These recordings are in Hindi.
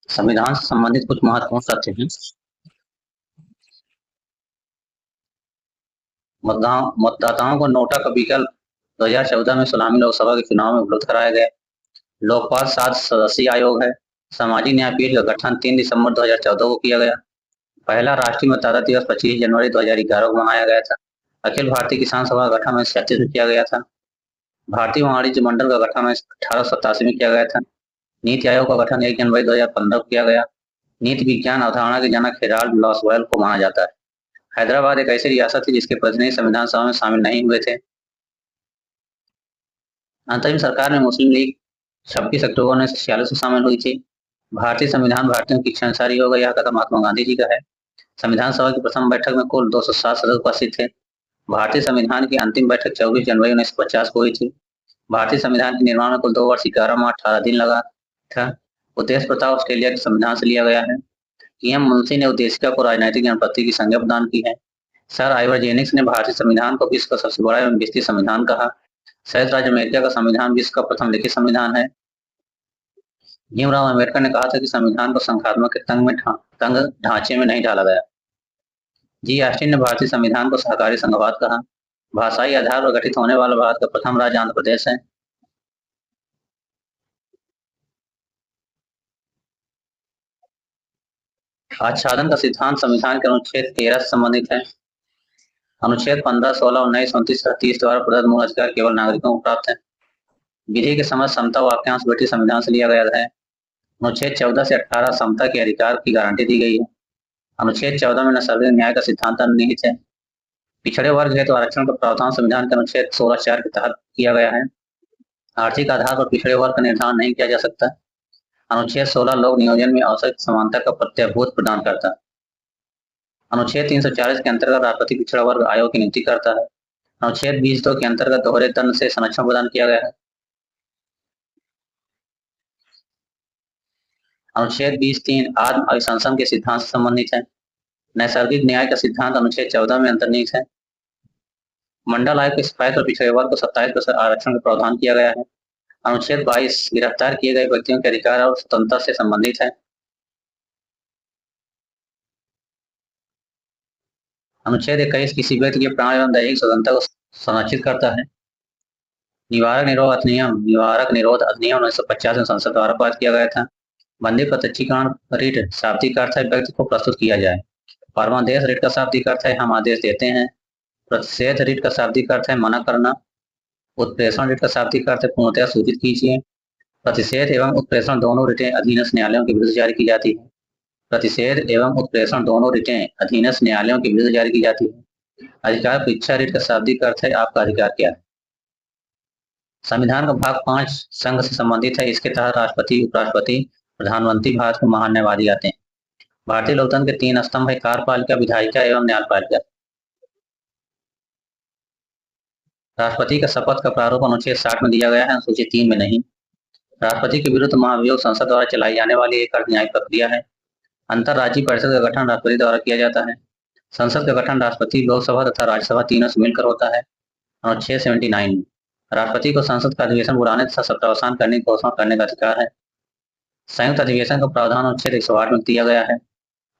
संविधान से संबंधित कुछ महत्वपूर्ण तथ्य हैं। मतदाताओं को नोटा का विकल्प 2014 में सोलहवीं लोकसभा के चुनाव में उपलब्ध कराया गया। लोकपाल 7 सदस्यीय आयोग है। सामाजिक न्याय पीठ का गठन 3 दिसंबर 2014 को किया गया। पहला राष्ट्रीय मतदाता दिवस 25 जनवरी 2011 को मनाया गया था। अखिल भारतीय किसान सभा का गठन 1936 में किया गया था। भारतीय वाणिज्य मंडल का गठन 1887 में किया गया था। नीति आयोग का गठन 1 जनवरी 2015 को किया गया। नीति विज्ञान अवधारणा के जनक हेराल्ड लॉसवेल को माना जाता है। हैदराबाद एक ऐसी रियासत थी जिसके प्रतिनिधि संविधान सभा में शामिल नहीं हुए थे। अंतरिम सरकार में मुस्लिम लीग 26 अक्टूबर 1946 में शामिल हुई थी। भारतीय संविधान भारतीयों की इच्छा अनुसार ही होगा, यह कथन महात्मा गांधी जी का है। संविधान सभा की प्रथम बैठक में कुल 207 सदस्य उपस्थित थे। भारतीय संविधान की अंतिम बैठक 24 जनवरी 1950 को हुई थी। भारतीय संविधान के निर्माण में कुल 2 वर्ष 11 माह 18 दिन लगा था। उद्देश्य प्रथा ऑस्ट्रेलिया के संविधान से लिया गया है। एम मुंशी ने उद्देशिका को राजनैतिक जनप्रति की संज्ञा प्रदान की है। सर आइवर जेनिक्स ने भारतीय संविधान को विश्व का सबसे बड़ा एवं विस्तृत संविधान कहा। संयुक्त राज्य अमेरिका का संविधान विश्व का प्रथम लिखित संविधान है। भीमराव अम्बेडकर ने कहा था कि संविधान को संख्यात्मक के तंग ढांचे में नहीं ढाला गया। जी ऑस्टिन ने भारतीय संविधान को सहकारी संघवाद कहा। भाषाई आधार पर गठित होने वाला भारत का प्रथम राज्य आंध्र प्रदेश है। आच्छादन का सिद्धांत संविधान के अनुच्छेद 13 से संबंधित है। अनुच्छेद 15, 16, 19, 29 तथा 30 द्वारा प्रदत्त मूल अधिकार केवल नागरिकों को प्राप्त है। विधि के समझ समता वाक्यांश ब्रिटिश संविधान से लिया गया है। अनुच्छेद 14 से 18 समता के अधिकार की गारंटी दी गई है। अनुच्छेद 14 में नैसर्गिक न्याय का सिद्धांत अंतर्निहित है। पिछड़े वर्ग है तो आरक्षण का प्रावधान संविधान के अनुच्छेद 16(4) के तहत किया गया है। आर्थिक आधार पर पिछड़े वर्ग का निर्धारण नहीं किया जा सकता। अनुच्छेद 16 लोक नियोजन में अवसर समानता का प्रत्यभूत प्रदान करता है। अनुच्छेद 340 के अंतर्गत राष्ट्रपति पिछड़ा वर्ग आयोग की नियुक्ति करता है। अनुच्छेद 20(2) के अंतर्गत दोहरे दंड से संरक्षण प्रदान किया गया है। अनुच्छेद 20(3) आत्म अभिशंसन के सिद्धांत से संबंधित है। नैसर्गिक न्याय का सिद्धांत अनुच्छेद 14 में अंतर्निहित है। मंडल आयोग की सिफारिश पर पिछड़े वर्ग को 27% आरक्षण का प्रावधान किया गया है। अनुच्छेद 22 गिरफ्तार किए गए व्यक्तियों के अधिकार और स्वतंत्रता से संबंधित है। अनुच्छेद 21 किसी व्यक्ति के प्राण एवं दैहिक स्वतंत्रता को संरक्षित करता है। निवारक निरोध अधिनियम 1950 में संसद द्वारा पारित किया गया था। बंदी प्रत्यक्षीकरण रिट शाब्दिक अर्थ है व्यक्ति को प्रस्तुत किया जाए। परमादेश रिट का शाब्दिक अर्थ है हम आदेश देते हैं। प्रतिषेध रिट का शाब्दिक अर्थ है मना करना। उत्प्रेषण रिट का शाब्दिक अर्थ है पूर्णतया सूचित कीजिए। प्रतिषेध एवं उत्प्रेषण दोनों रिटें अधीनस्थ न्यायालयों के विरुद्ध जारी की जाती है। प्रतिषेध एवं उत्प्रेषण दोनों रिटें अधीनस्थ न्यायालयों के विरुद्ध जारी की जाती है। अधिकार पर इच्छा रिट का शाब्दिक अर्थ है आपका अधिकार क्या है। संविधान का भाग 5 संघ से संबंधित है। इसके तहत राष्ट्रपति, उपराष्ट्रपति, प्रधानमंत्री भारत के महान न्यायवादी आते हैं। भारतीय लोकतंत्र के 3 स्तंभ है कार्यपालिका, विधायिका एवं न्यायपालिका। राष्ट्रपति का शपथ का प्रारूप अनुच्छेद 60 में दिया गया है, अनुसूची 3 में नहीं। राष्ट्रपति के विरुद्ध महाभियोग संसद द्वारा चलाई जाने वाली एक न्यायिक प्रक्रिया है। अंतरराज्यीय परिषद का गठन राष्ट्रपति द्वारा किया जाता है। संसद का गठन राष्ट्रपति, लोकसभा तथा राज्यसभा तीनों से मिलकर होता है। अनुच्छेद 79 में राष्ट्रपति को संसद का अधिवेशन बुलाने तथा सत्रावसान करने की घोषणा करने का अधिकार है। संयुक्त अधिवेशन का प्रावधान अनुच्छेद 108 में दिया गया है।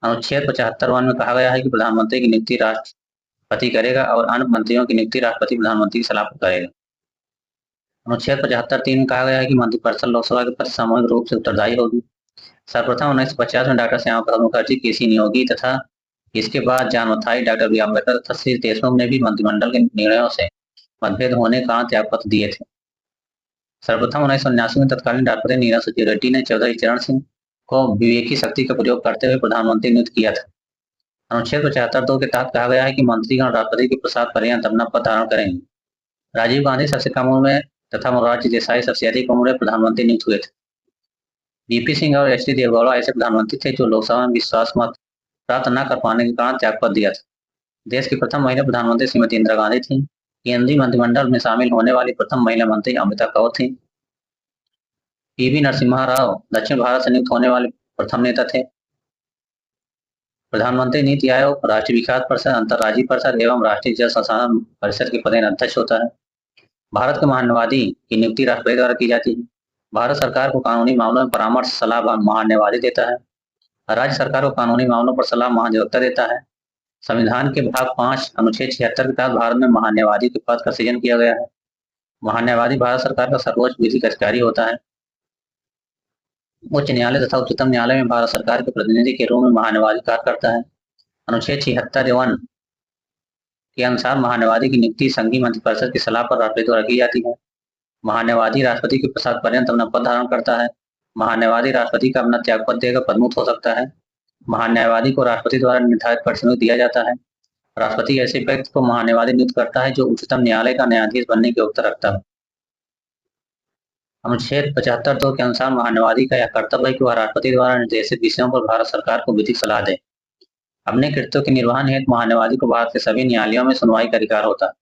अनुच्छेद 75 में कहा गया है कि प्रधानमंत्री की नियुक्ति राष्ट्रपति करेगा और अन्य मंत्रियों की नियुक्ति राष्ट्रपति प्रधानमंत्री की सलाह पर करेगा। अनुच्छेद 75(3) में कहा गया है कि मंत्रिपरिषद लोकसभा के प्रति सामूहिक रूप से उत्तरदायी होगी। सर्वप्रथम 1950 में डॉक्टर श्यामा प्रसाद मुखर्जी केसी नियोगी तथा इसके बाद John Mathai, doctor B Ambedkar तथा श्री देशमुख ने भी मंत्रिमंडल के निर्णयों से मतभेद होने का त्यागपत्र दिए थे। सर्वप्रथम 1979 में तत्कालीन राष्ट्रपति नीरज सुची रेड्डी ने चौधरी चरण सिंह को विवेकी शक्ति का प्रयोग करते हुए प्रधानमंत्री नियुक्त किया था। अनुच्छेद 75(2) के तहत कहा गया है कि मंत्रीगण राष्ट्रपति के प्रसाद पर्यंत अपना पद धारण करेंगे। राजीव गांधी सबसे कम उम्र में तथा मोरारजी देसाई सबसे अधिक उम्र में प्रधानमंत्री नियुक्त हुए थे। बीपी सिंह और एच डी देवगौड़ा ऐसे प्रधानमंत्री थे जो लोकसभा में विश्वास मत प्राप्त न कर पाने के कारण त्यागपत्र दिया था। देश की प्रथम महिला प्रधानमंत्री श्रीमती इंदिरा गांधी थी। केंद्रीय मंत्रिमंडल में शामिल होने वाली प्रथम महिला मंत्री अमृता कौर थी। पीवी नरसिम्हा राव दक्षिण भारत से नियुक्त होने वाले प्रथम नेता थे। प्रधानमंत्री नीति आयोग, राष्ट्रीय विकास परिषद, अंतर्राज्यीय परिषद एवं राष्ट्रीय जल संसाधन परिषद के पदेन अध्यक्ष होता है। भारत के महान्यवादी की नियुक्ति राष्ट्रपति द्वारा की जाती है। भारत सरकार को कानूनी मामलों में परामर्श सलाह महान्यायवादी देता है। राज्य सरकार को कानूनी मामलों पर सलाह महाधिवक्ता देता है। संविधान के भाग 5 अनुच्छेद 76 के तहत भारत में महान्यायवादी के पद का सृजन किया गया है। महान्यायवादी भारत सरकार का सर्वोच्च विधिक अधिकारी होता है। उच्च न्यायालय तथा उच्चतम न्यायालय में भारत सरकार के प्रतिनिधि के रूप में महान्यायवादी कार्य करता है। अनुच्छेद 76(1) के अनुसार महान्यायवादी की नियुक्ति संघीय मंत्रिपरिषद की सलाह पर राष्ट्रपति द्वारा की जाती है। महान्यायवादी राष्ट्रपति के प्रसाद पर्यंत अपना पद धारण करता है। महान्यायवादी राष्ट्रपति का अपना त्यागपत्र देकर पदमुक्त हो सकता है। महान्यायवादी को राष्ट्रपति द्वारा निर्धारित परिश्रम दिया जाता है। राष्ट्रपति ऐसे व्यक्ति को महान्यायवादी नियुक्त करता है जो उच्चतम न्यायालय का न्यायाधीश बनने की योग्यता रखता है। अनुच्छेद 75(2) के अनुसार महान्यायवादी का यह कर्तव्य है कि वह राष्ट्रपति द्वारा निर्देशित विषयों पर भारत सरकार को विधिक सलाह दे। अपने कृत्यों के निर्वहन हेतु महान्यायवादी को भारत के सभी न्यायालयों में सुनवाई का अधिकार होता है।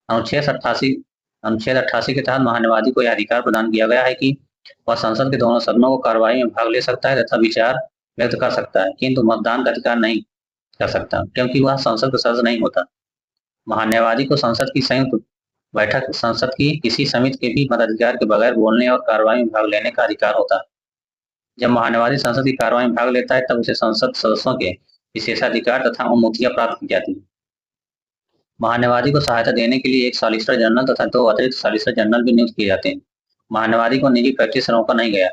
अनुच्छेद 88 के तहत महान्यायवादी को यह अधिकार प्रदान किया गया है कि वह संसद के दोनों सदनों को कार्रवाई में भाग ले सकता है तथा विचार व्यक्त कर सकता है, किंतु मतदान का अधिकार नहीं कर सकता क्योंकि वह संसद का सदस्य नहीं होता। महान्यायवादी को संसद की संयुक्त बैठक, संसद की किसी समिति के भी मताधिकार के बगैर बोलने और कार्रवाई में भाग लेने का अधिकार होता है। जब महान्यायवादी संसद की कार्रवाई में भाग लेता है तब उसे संसद सदस्यों के विशेषाधिकार तथा अनुमतियां प्राप्त की जाती है। महान्यायवादी को सहायता देने के लिए एक सॉलिसिटर जनरल तथा 2 अतिरिक्त सॉलिसिटर जनरल भी नियुक्त किए जाते हैं। महान्यायवादी को निजी प्रैक्टिस से रोका नहीं गया।